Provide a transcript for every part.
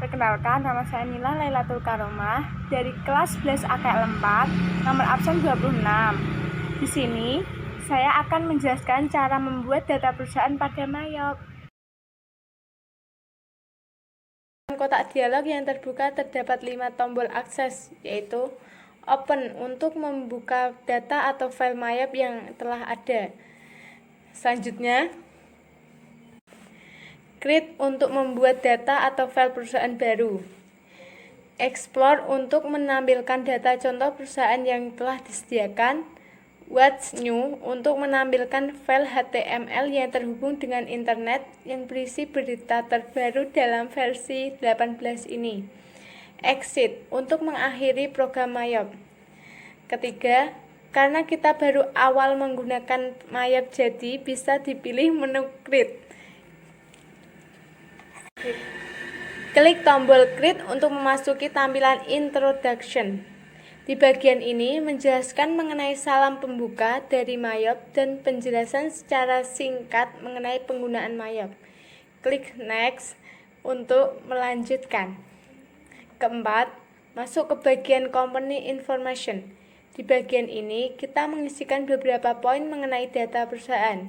Perkenalkan, nama saya Nila Lailatul Karomah dari kelas 11 AKL 4, nomor absen 26. Di sini, saya akan menjelaskan cara membuat data perusahaan pada Mayop. Dalam kotak dialog yang terbuka terdapat 5 tombol akses, yaitu Open untuk membuka data atau file Mayop yang telah ada. Selanjutnya, Create untuk membuat data atau file perusahaan baru. Explore untuk menampilkan data contoh perusahaan yang telah disediakan. What's New untuk menampilkan file HTML yang terhubung dengan internet yang berisi berita terbaru dalam versi 18 ini. Exit untuk mengakhiri program Mayop. Ketiga, karena kita baru awal menggunakan Mayop, jadi bisa dipilih menu Create. Klik tombol Create untuk memasuki tampilan Introduction. Di bagian ini menjelaskan mengenai salam pembuka dari Mayop dan penjelasan secara singkat mengenai penggunaan Mayop. Klik Next untuk melanjutkan. Keempat, masuk ke bagian Company Information. Di bagian ini kita mengisikan beberapa poin mengenai data perusahaan.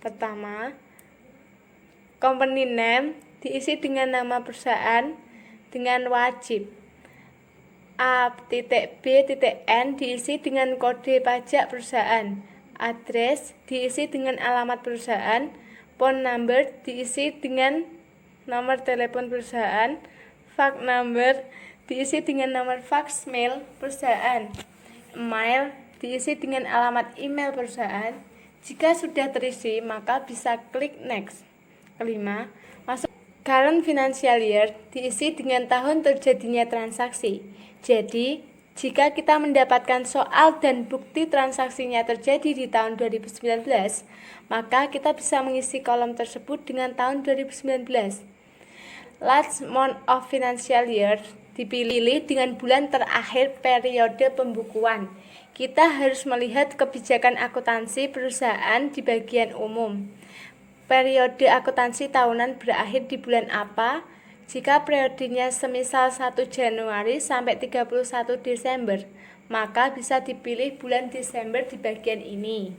Pertama, Company Name diisi dengan nama perusahaan dengan wajib. A.B.N diisi dengan kode pajak perusahaan. Address diisi dengan alamat perusahaan. Phone number diisi dengan nomor telepon perusahaan. Fax number diisi dengan nomor fax mail perusahaan. Email diisi dengan alamat email perusahaan. Jika sudah terisi, maka bisa klik Next. Kelima, masuk Current Financial Year diisi dengan tahun terjadinya transaksi. Jadi, jika kita mendapatkan soal dan bukti transaksinya terjadi di tahun 2019, maka kita bisa mengisi kolom tersebut dengan tahun 2019. Last month of financial year dipilih dengan bulan terakhir periode pembukuan. Kita harus melihat kebijakan akuntansi perusahaan di bagian umum. Periode akuntansi tahunan berakhir di bulan apa? Jika periodenya semisal 1 Januari sampai 31 Desember, maka bisa dipilih bulan Desember di bagian ini.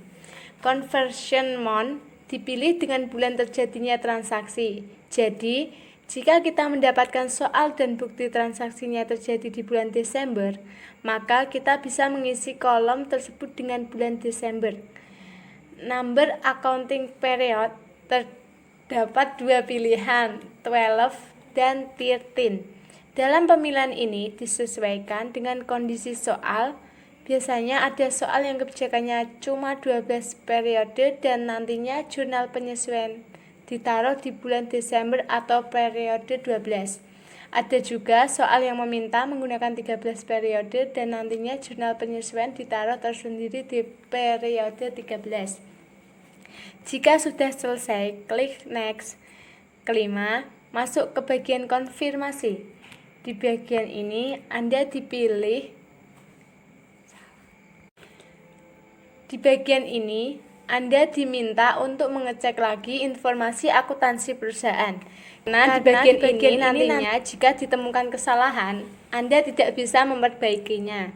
Conversion month dipilih dengan bulan terjadinya transaksi. Jadi, jika kita mendapatkan soal dan bukti transaksinya terjadi di bulan Desember, maka kita bisa mengisi kolom tersebut dengan bulan Desember. Number accounting period terdapat dua pilihan, 12 dan 13. Dalam pemilihan ini disesuaikan dengan kondisi soal. Biasanya ada soal yang kebijakannya cuma 12 periode dan nantinya jurnal penyesuaian ditaruh di bulan Desember atau periode 12. Ada juga soal yang meminta menggunakan 13 periode dan nantinya jurnal penyesuaian ditaruh tersendiri di periode 13. Jika sudah selesai, klik Next. Kelima, masuk ke bagian konfirmasi. Di bagian ini, Anda diminta untuk mengecek lagi informasi akuntansi perusahaan. Nah, di bagian ini nantinya jika ditemukan kesalahan, Anda tidak bisa memperbaikinya.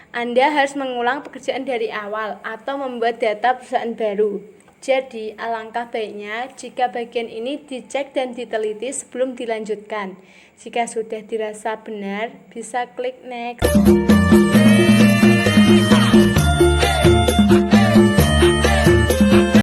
Anda harus mengulang pekerjaan dari awal atau membuat data perusahaan baru. Jadi, alangkah baiknya jika bagian ini dicek dan diteliti sebelum dilanjutkan. Jika sudah dirasa benar, bisa klik Next.